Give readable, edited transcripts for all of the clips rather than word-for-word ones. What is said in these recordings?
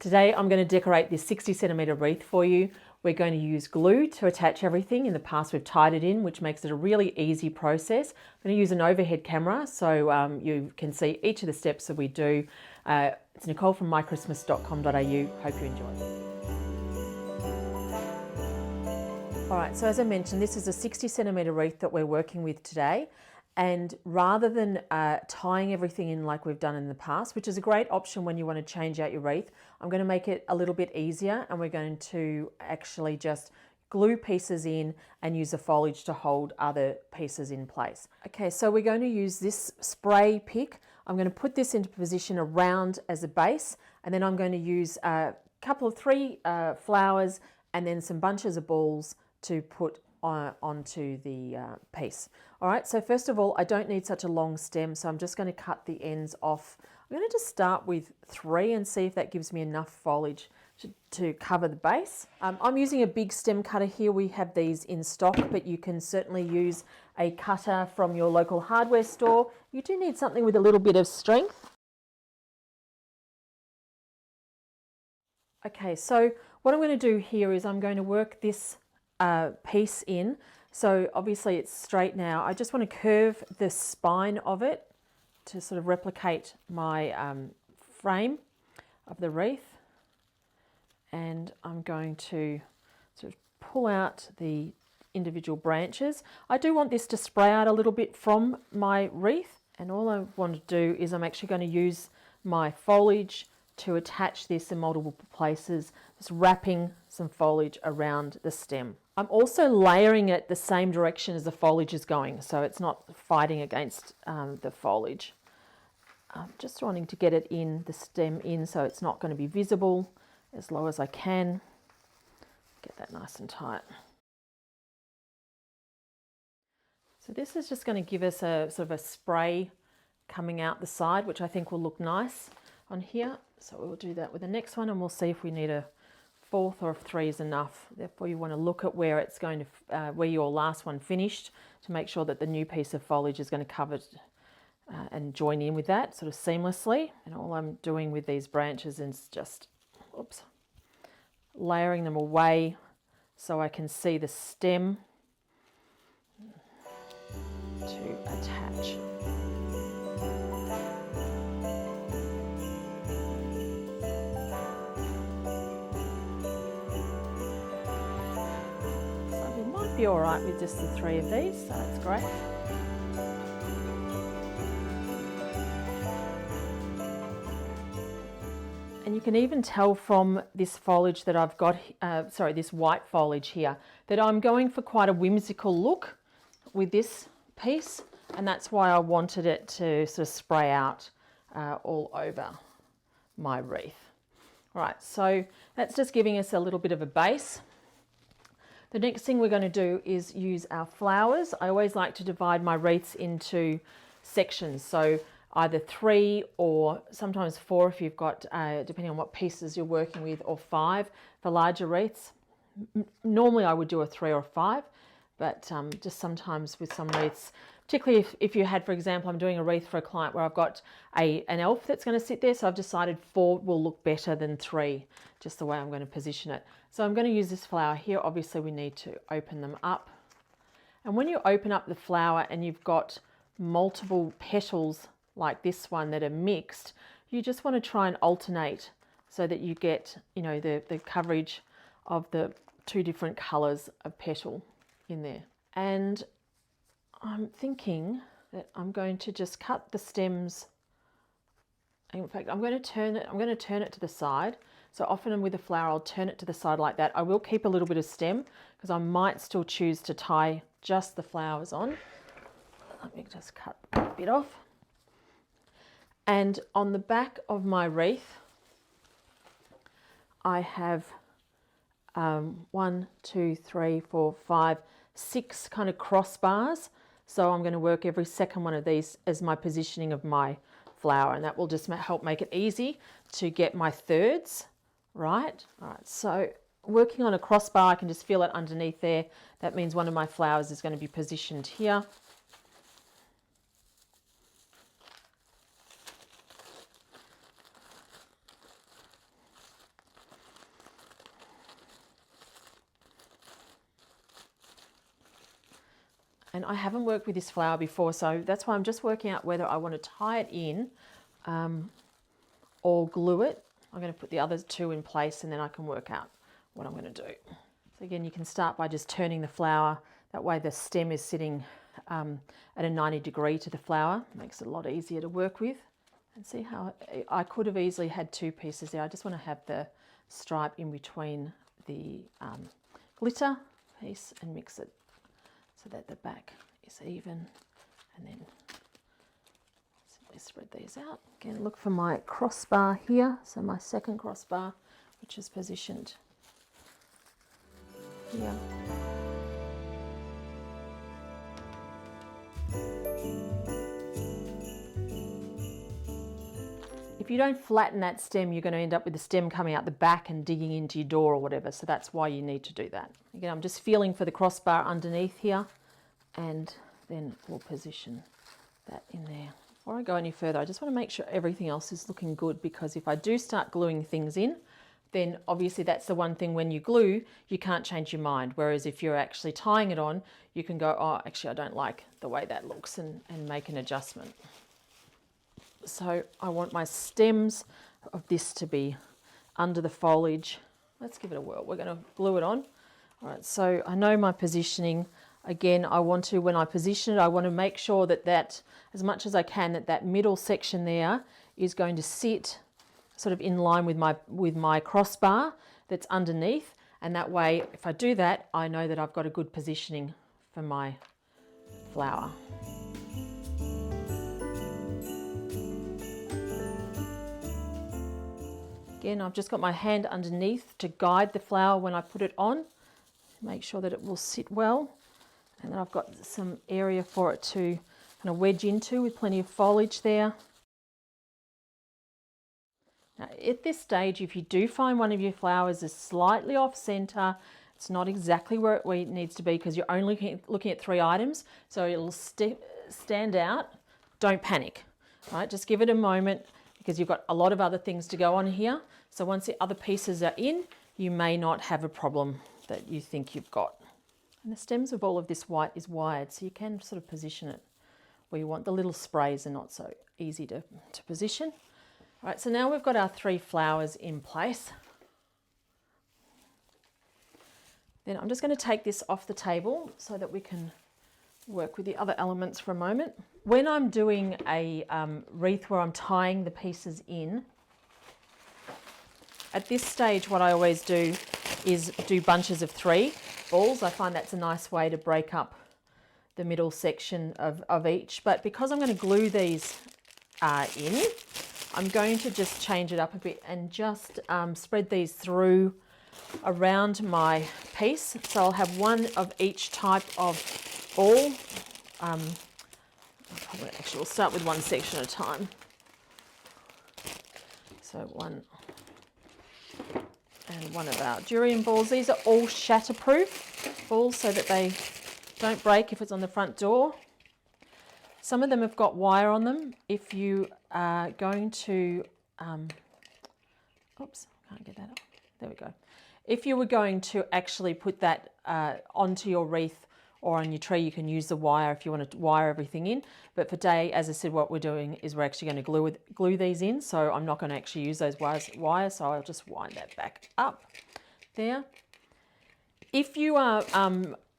Today I'm going to decorate this 60cm wreath for you. We're going to use glue to attach everything. In the past we've tied it in, which makes it a really easy process. I'm going to use an overhead camera so you can see each of the steps that we do. It's Nicole from mychristmas.com.au. Hope you enjoy. Alright, so as I mentioned, this is a 60cm wreath that we're working with today. And rather than tying everything in like we've done in the past, which is a great option when you want to change out your wreath, I'm going to make it a little bit easier, and we're going to actually just glue pieces in and use the foliage to hold other pieces in place. Okay, so we're going to use this spray pick. I'm going to put this into position around as a base, and then I'm going to use three flowers and then some bunches of balls to put onto the piece. All right, so first of all, I don't need such a long stem, so I'm just going to cut the ends off. I'm going to just start with 3 and see if that gives me enough foliage to cover the base. I'm using a big stem cutter here. We have these in stock, but you can certainly use a cutter from your local hardware store. You do need something with a little bit of strength. Okay, so what I'm going to do here is I'm going to work this piece in. So obviously it's straight now. I just want to curve the spine of it to sort of replicate my frame of the wreath. And I'm going to sort of pull out the individual branches. I do want this to spray out a little bit from my wreath. And all I want to do is I'm actually going to use my foliage to attach this in multiple places, just wrapping some foliage around the stem. I'm also layering it the same direction as the foliage is going, so it's not fighting against the foliage. I'm just wanting to get it in, the stem in, so it's not going to be visible, as low as I can. Get that nice and tight. So this is just going to give us a sort of a spray coming out the side, which I think will look nice on here. So we'll do that with the next one, and we'll see if we need a 4th or if 3 is enough. Therefore you want to look at where it's going to, where your last one finished, to make sure that the new piece of foliage is going to cover and join in with that sort of seamlessly. And all I'm doing with these branches is just, layering them away so I can see the stem to attach. Be all right with just the 3 of these, so that's great. And you can even tell from this foliage that I've got, this white foliage here, that I'm going for quite a whimsical look with this piece, and that's why I wanted it to sort of spray out all over my wreath. All right, so that's just giving us a little bit of a base. The next thing we're going to do is use our flowers. I always like to divide my wreaths into sections, so either 3 or sometimes 4 if you've got, depending on what pieces you're working with, or 5 for larger wreaths. Normally I would do a 3 or 5, but just sometimes with some wreaths, particularly if you had, for example, I'm doing a wreath for a client where I've got an elf that's going to sit there, so I've decided 4 will look better than 3, just the way I'm going to position it. So I'm going to use this flower here. Obviously we need to open them up. And when you open up the flower and you've got multiple petals like this one that are mixed, you just want to try and alternate so that you get, the coverage of the 2 different colours of petal in there. And I'm thinking that I'm going to just cut the stems. In fact, I'm going to turn it to the side. So often with a flower, I'll turn it to the side like that. I will keep a little bit of stem because I might still choose to tie just the flowers on. Let me just cut a bit off. And on the back of my wreath, I have 1, 2, 3, 4, 5, 6 kind of crossbars. So I'm going to work every second one of these as my positioning of my flower, and that will just help make it easy to get my thirds right. All right, so working on a crossbar, I can just feel it underneath there. That means one of my flowers is going to be positioned here. And I haven't worked with this flower before, so that's why I'm just working out whether I want to tie it in or glue it. I'm going to put the other two in place and then I can work out what I'm going to do. So again, you can start by just turning the flower. That way the stem is sitting at a 90 degree to the flower. Makes it a lot easier to work with. And see how I could have easily had two pieces there. I just want to have the stripe in between the glitter piece and mix it so that the back is even, and then simply spread these out. Again, look for my crossbar here, so my second crossbar, which is positioned here. If you don't flatten that stem, you're going to end up with the stem coming out the back and digging into your door or whatever, so that's why you need to do that. Again, I'm just feeling for the crossbar underneath here, and then we'll position that in there. Before I go any further, I just want to make sure everything else is looking good, because if I do start gluing things in, then obviously that's the one thing when you glue, you can't change your mind. Whereas if you're actually tying it on, you can go, oh, actually I don't like the way that looks, and make an adjustment. So I want my stems of this to be under the foliage. Let's give it a whirl. We're going to glue it on. All right, so I know my positioning. Again, I want to, when I position it, I want to make sure that as much as I can, that middle section there is going to sit sort of in line with my crossbar that's underneath. And that way, if I do that, I know that I've got a good positioning for my flower. Again, I've just got my hand underneath to guide the flower when I put it on. Make sure that it will sit well. And then I've got some area for it to kind of wedge into with plenty of foliage there. Now, at this stage, if you do find one of your flowers is slightly off center, it's not exactly where it needs to be, because you're only looking at 3 items, so it'll stand out. Don't panic, right? Just give it a moment, because you've got a lot of other things to go on here. So once the other pieces are in, you may not have a problem that you think you've got. And the stems of all of this white is wired, so you can sort of position it where you want. The little sprays are not so easy to position. All right, so now we've got our 3 flowers in place. Then I'm just going to take this off the table so that we can work with the other elements for a moment. When I'm doing a wreath where I'm tying the pieces in, at this stage what I always do is do bunches of 3 balls. I find that's a nice way to break up the middle section of each. But because I'm going to glue these in, I'm going to just change it up a bit and just spread these through around my piece. So I'll have one of each type of ball. Actually, we'll start with one section at a time. So one and one of our durian balls. These are all shatterproof balls so that they don't break if it's on the front door. Some of them have got wire on them. If you are going to, oops, can't get that up. There we go. If you were going to actually put that onto your wreath or on your tree, you can use the wire if you want to wire everything in. But for today, as I said, what we're doing is we're actually going to glue these in. So I'm not going to actually use those wires, so I'll just wind that back up there. If you are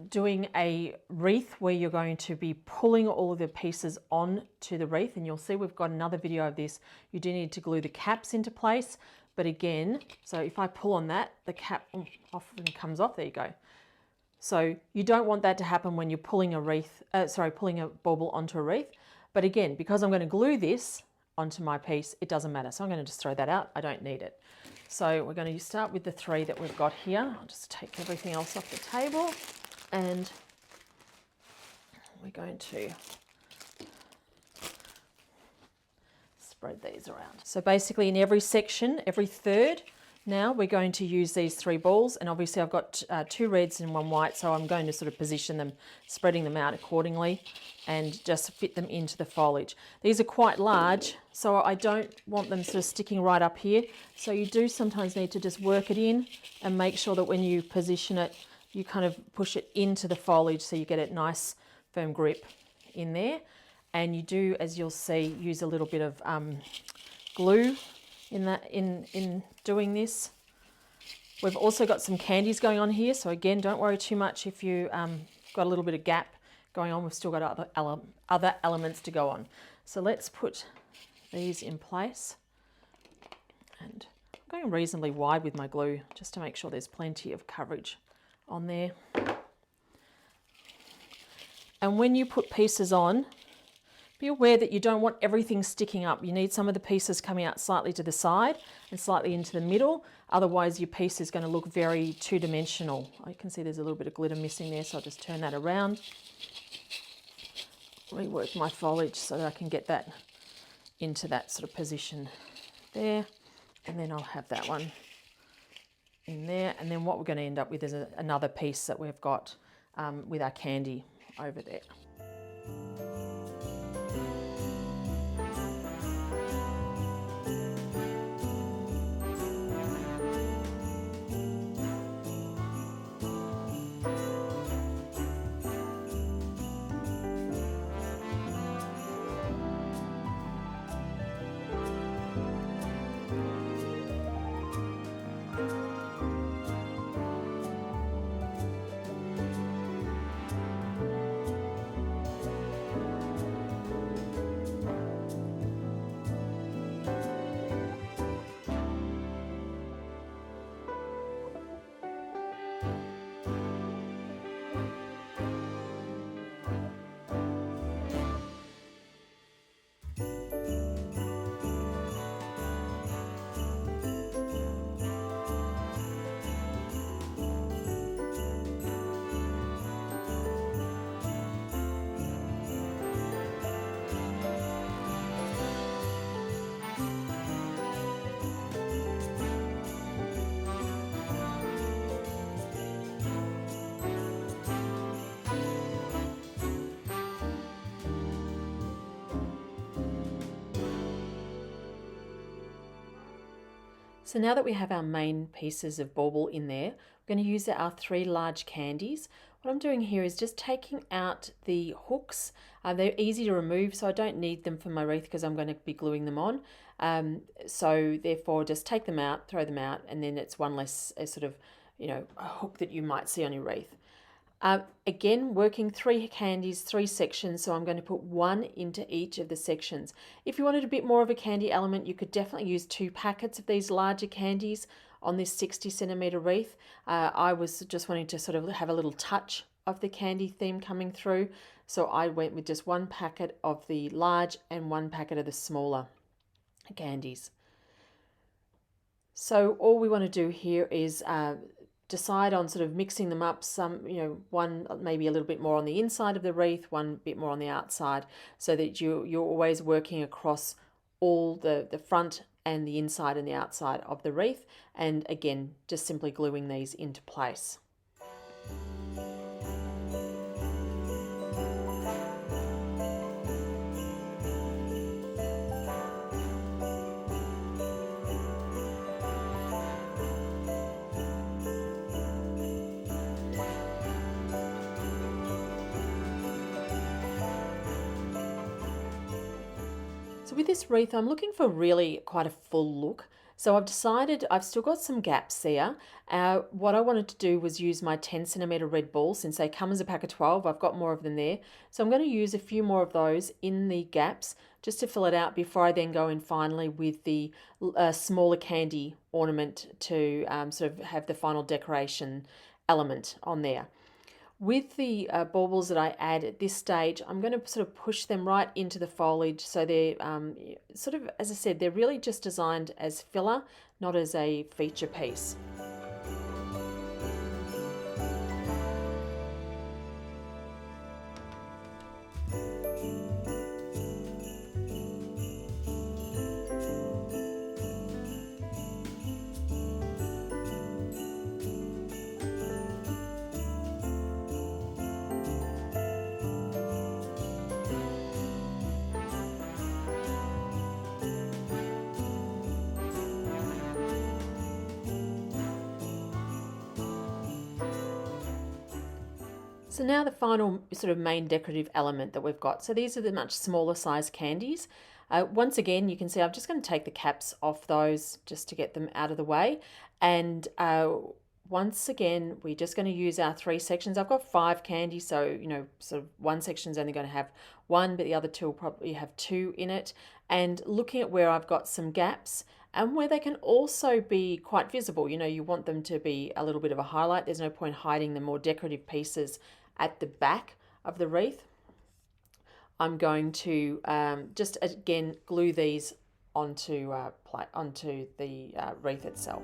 doing a wreath where you're going to be pulling all of the pieces on to the wreath, and you'll see we've got another video of this, you do need to glue the caps into place. But again, so if I pull on that, the cap often comes off. There you go. So you don't want that to happen when you're pulling a wreath, pulling a bauble onto a wreath. But again, because I'm going to glue this onto my piece, it doesn't matter. So I'm going to just throw that out. I don't need it. So we're going to start with the 3 that we've got here. I'll just take everything else off the table, and we're going to spread these around. So basically in every section, every third, now we're going to use these 3 balls, and obviously I've got 2 reds and 1 white, so I'm going to sort of position them, spreading them out accordingly, and just fit them into the foliage. These are quite large, so I don't want them sort of sticking right up here. So you do sometimes need to just work it in and make sure that when you position it, you kind of push it into the foliage so you get it nice firm grip in there. And you do, as you'll see, use a little bit of glue in doing this. We've also got some candies going on here, so again, don't worry too much if you got a little bit of gap going on. We've still got other elements to go on. So let's put these in place. And I'm going reasonably wide with my glue just to make sure there's plenty of coverage on there. And when you put pieces on, be aware that you don't want everything sticking up. You need some of the pieces coming out slightly to the side and slightly into the middle. Otherwise your piece is going to look very two-dimensional. I can see there's a little bit of glitter missing there, so I'll just turn that around. Rework my foliage so that I can get that into that sort of position there. And then I'll have that one in there. And then what we're going to end up with is another piece that we've got with our candy over there. So now that we have our main pieces of bauble in there, we're going to use our 3 large candies. What I'm doing here is just taking out the hooks. They're easy to remove, so I don't need them for my wreath because I'm going to be gluing them on. So therefore just take them out, throw them out, and then it's one less sort of, a hook that you might see on your wreath. Again, working 3 candies, 3 sections, so I'm going to put 1 into each of the sections. If you wanted a bit more of a candy element, you could definitely use 2 packets of these larger candies on this 60cm wreath. I was just wanting to sort of have a little touch of the candy theme coming through, so I went with just 1 packet of the large and 1 packet of the smaller candies. So all we want to do here is decide on sort of mixing them up, some, one maybe a little bit more on the inside of the wreath, one bit more on the outside, so that you're always working across all the front and the inside and the outside of the wreath, and again, just simply gluing these into place. So with this wreath, I'm looking for really quite a full look. So I've decided I've still got some gaps there. What I wanted to do was use my 10cm red balls. Since they come as a pack of 12, I've got more of them there. So I'm going to use a few more of those in the gaps just to fill it out before I then go in finally with the smaller candy ornament to sort of have the final decoration element on there. With the baubles that I add at this stage, I'm going to sort of push them right into the foliage, so they're sort of, as I said, they're really just designed as filler, not as a feature piece. So now the final sort of main decorative element that we've got. So these are the much smaller size candies. Once again, you can see I'm just going to take the caps off those just to get them out of the way. And once again, we're just going to use our 3 sections. I've got 5 candies, so, you know, sort of one section's only going to have 1, but the other 2 will probably have 2 in it. And looking at where I've got some gaps, and where they can also be quite visible. You know, you want them to be a little bit of a highlight. There's no point hiding the more decorative pieces at the back of the wreath. I'm going to just again glue these onto the wreath itself.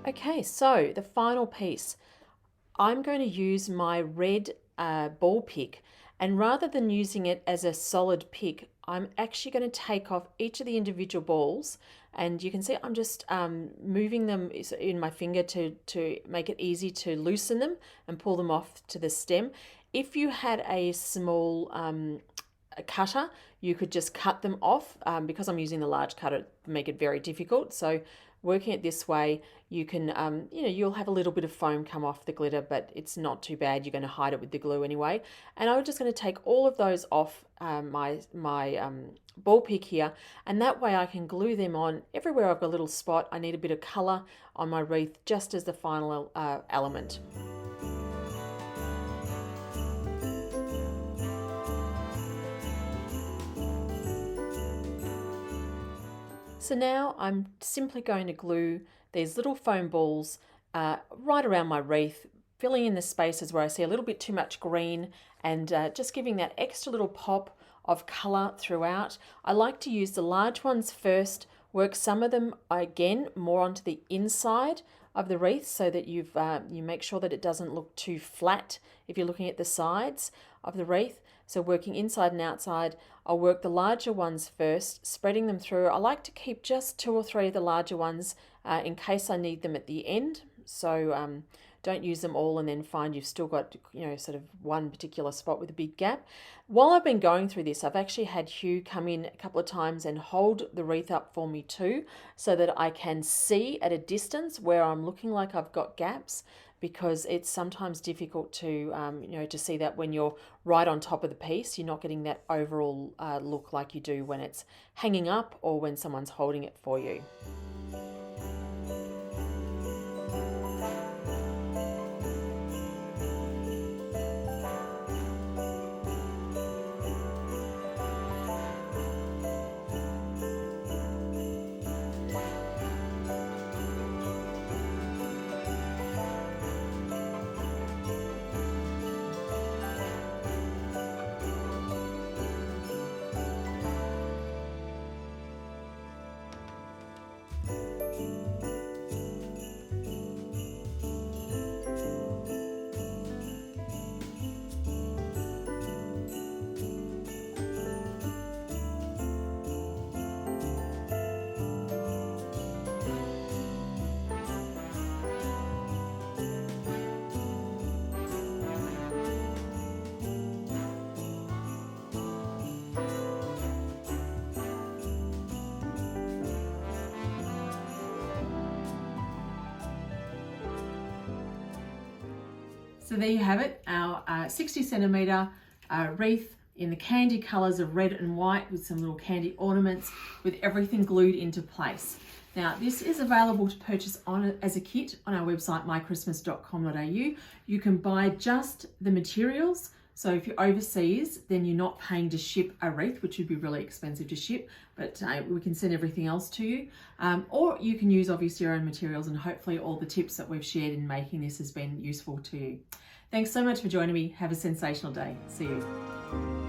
Okay, so the final piece, I'm going to use my red ball pick, and rather than using it as a solid pick, I'm actually going to take off each of the individual balls, and you can see I'm just moving them in my finger to make it easy to loosen them and pull them off to the stem. If you had a small a cutter, you could just cut them off. Because I'm using the large cutter, it make it very difficult. So working it this way, you can, you know, you'll have a little bit of foam come off the glitter, but it's not too bad. You're going to hide it with the glue anyway. And I'm just going to take all of those off my ball pick here, and that way I can glue them on everywhere I've got a little spot. I need a bit of colour on my wreath just as the final element. So now I'm simply going to glue these little foam balls right around my wreath, filling in the spaces where I see a little bit too much green, and just giving that extra little pop of colour throughout. I like to use the large ones first, work some of them again more onto the inside of the wreath so that you make sure that it doesn't look too flat if you're looking at the sides of the wreath. So working inside and outside, I'll work the larger ones first, spreading them through. I like to keep just 2 or 3 of the larger ones in case I need them at the end. So don't use them all and then find you've still got, you know, sort of one particular spot with a big gap. While I've been going through this, I've actually had Hugh come in a couple of times and hold the wreath up for me too, so that I can see at a distance where I'm looking like I've got gaps, because it's sometimes difficult to, you know, to see that when you're right on top of the piece. You're not getting that overall look like you do when it's hanging up or when someone's holding it for you. So there you have it, our 60 centimetre wreath in the candy colours of red and white with some little candy ornaments, with everything glued into place. Now this is available to purchase as a kit on our website mychristmas.com.au. You can buy just the materials. So if you're overseas, then you're not paying to ship a wreath, which would be really expensive to ship, but we can send everything else to you. Or you can use obviously your own materials, and hopefully all the tips that we've shared in making this has been useful to you. Thanks so much for joining me. Have a sensational day. See you.